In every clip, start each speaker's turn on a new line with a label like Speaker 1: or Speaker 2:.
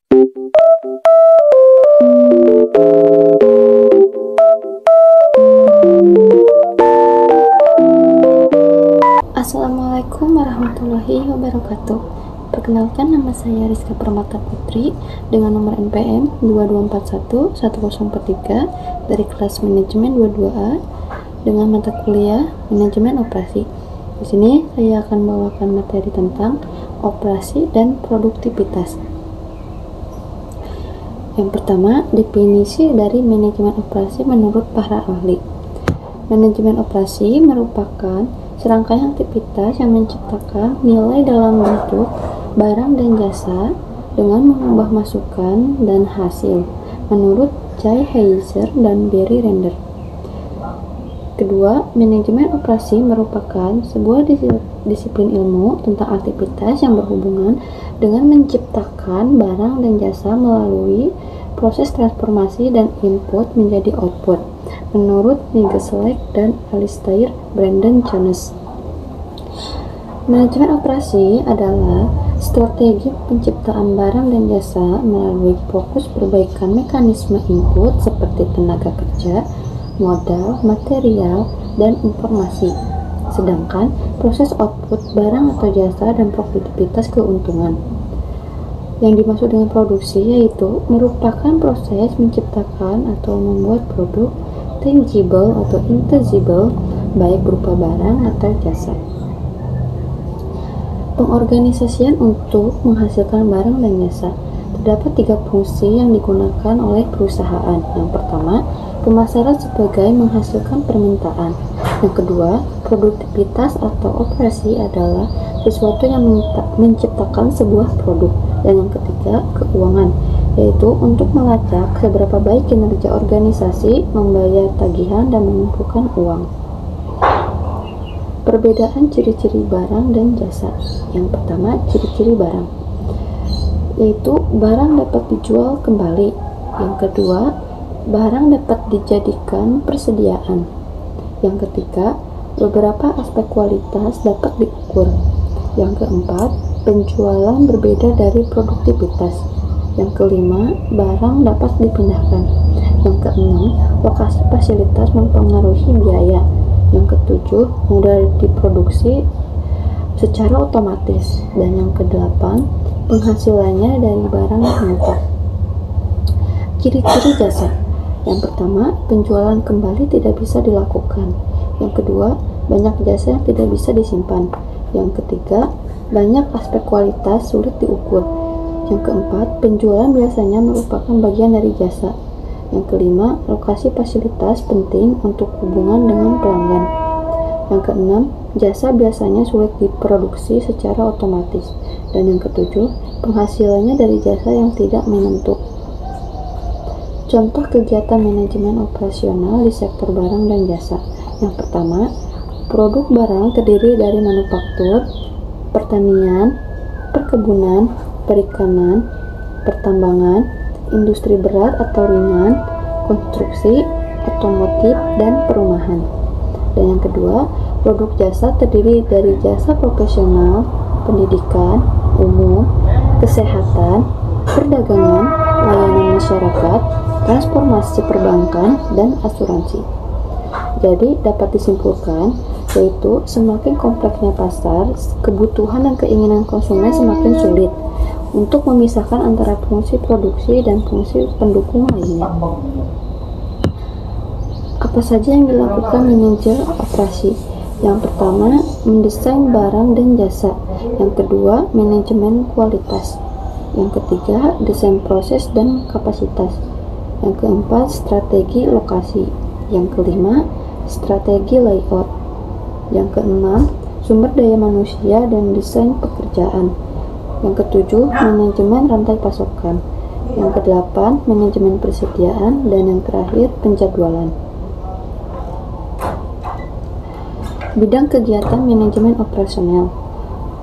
Speaker 1: Assalamualaikum warahmatullahi wabarakatuh. Perkenalkan, nama saya Rizka Permata Putri dengan nomor NPM 22411043 dari kelas manajemen 22A dengan mata kuliah manajemen operasi. Di sini saya akan membawakan materi tentang operasi dan produktivitas. Yang pertama, definisi dari manajemen operasi menurut para ahli. Manajemen operasi merupakan serangkaian aktivitas yang menciptakan nilai dalam bentuk barang dan jasa dengan mengubah masukan dan hasil menurut Jay Heiser dan Barry Render. Kedua, manajemen operasi merupakan sebuah disiplin ilmu tentang aktivitas yang berhubungan dengan menciptakan barang dan jasa melalui proses transformasi dan input menjadi output menurut Nigeselek dan Alistair Brandon Jones. Manajemen operasi adalah strategi penciptaan barang dan jasa melalui fokus perbaikan mekanisme input seperti tenaga kerja, modal, material, dan informasi. Sedangkan proses output barang atau jasa dan produktivitas keuntungan. Yang dimaksud dengan produksi yaitu merupakan proses menciptakan atau membuat produk tangible atau intangible baik berupa barang atau jasa. Pengorganisasian untuk menghasilkan barang dan jasa. Terdapat 3 fungsi yang digunakan oleh perusahaan. Yang pertama, pemasaran sebagai menghasilkan permintaan. Yang kedua, produktivitas atau operasi adalah sesuatu yang menciptakan sebuah produk. Dan yang ketiga, keuangan, yaitu untuk melacak seberapa baik kinerja organisasi membayar tagihan dan mengumpulkan uang. Perbedaan ciri-ciri barang dan jasa. Yang pertama, ciri-ciri barang, yaitu barang dapat dijual kembali. Yang kedua, barang dapat dijadikan persediaan. Yang ketiga, beberapa aspek kualitas dapat diukur. Yang keempat, penjualan berbeda dari produktivitas. Yang kelima, barang dapat dipindahkan. Yang keenam, lokasi fasilitas mempengaruhi biaya. Yang ketujuh, mudah diproduksi secara otomatis. Dan yang kedelapan, penghasilannya dari barang mentah. Ciri-ciri jasa. Yang pertama, penjualan kembali tidak bisa dilakukan. Yang kedua, banyak jasa yang tidak bisa disimpan. Yang ketiga, banyak aspek kualitas sulit diukur. Yang keempat, penjualan biasanya merupakan bagian dari jasa. Yang kelima, lokasi fasilitas penting untuk hubungan dengan pelanggan. Yang keenam, jasa biasanya sulit diproduksi secara otomatis. Dan yang ketujuh, penghasilannya dari jasa yang tidak menentu. Contoh kegiatan manajemen operasional di sektor barang dan jasa. Yang pertama, produk barang terdiri dari manufaktur, pertanian, perkebunan, perikanan, pertambangan, industri berat atau ringan, konstruksi, otomotif, dan perumahan. Dan yang kedua, produk jasa terdiri dari jasa profesional, pendidikan, umum, kesehatan, perdagangan, layanan masyarakat, transformasi perbankan, dan asuransi. Jadi dapat disimpulkan yaitu semakin kompleksnya pasar, kebutuhan dan keinginan konsumen semakin sulit untuk memisahkan antara fungsi produksi dan fungsi pendukung lainnya. Apa saja yang dilakukan manajer operasi? Yang pertama, mendesain barang dan jasa. Yang kedua, manajemen kualitas. Yang ketiga, desain proses dan kapasitas. Yang keempat, strategi lokasi. Yang kelima, strategi layout. Yang keenam, sumber daya manusia dan desain pekerjaan. Yang ketujuh, manajemen rantai pasokan. Yang kedelapan, manajemen persediaan. Dan yang terakhir, penjadwalan. Bidang kegiatan manajemen operasional.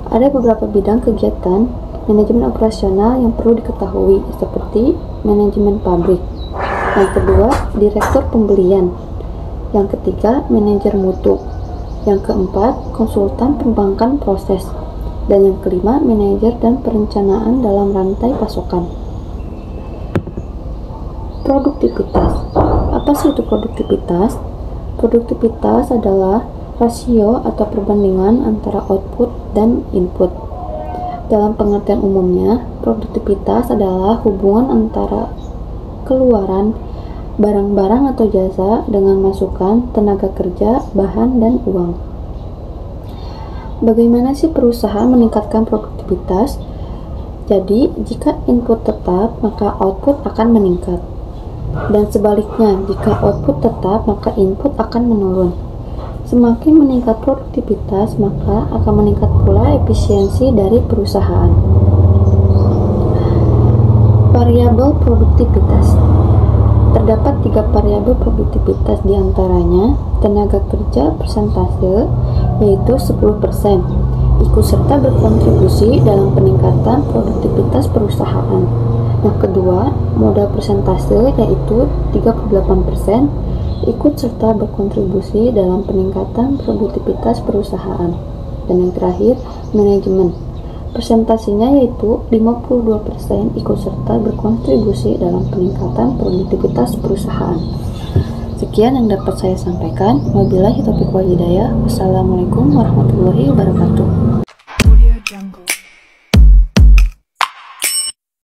Speaker 1: Ada beberapa bidang kegiatan manajemen operasional yang perlu diketahui, seperti manajemen pabrik. Yang kedua, direktur pembelian. Yang ketiga, manajer mutu. Yang keempat, konsultan perbankan proses. Dan yang kelima, manajer dan perencanaan dalam rantai pasokan. Produktivitas. Apa sih itu produktivitas? Produktivitas adalah rasio atau perbandingan antara output dan input. Dalam pengertian umumnya, produktivitas adalah hubungan antara keluaran barang-barang atau jasa dengan masukan tenaga kerja, bahan, dan uang. Bagaimana sih perusahaan meningkatkan produktivitas? Jadi, jika input tetap, maka output akan meningkat. Dan sebaliknya, jika output tetap, maka input akan menurun. Semakin meningkat produktivitas, maka akan meningkat pula efisiensi dari perusahaan. Variabel produktivitas. Terdapat 3 variabel produktivitas, diantaranya tenaga kerja persentase, yaitu 10%, ikut serta berkontribusi dalam peningkatan produktivitas perusahaan. Yang kedua, modal persentase, yaitu 38%, ikut serta berkontribusi dalam peningkatan produktivitas perusahaan. Dan yang terakhir, manajemen. Persentasenya yaitu 52% ikut serta berkontribusi dalam peningkatan produktivitas perusahaan. Sekian yang dapat saya sampaikan. Wabillahi taufiq wal hidayah. Wassalamualaikum warahmatullahi wabarakatuh.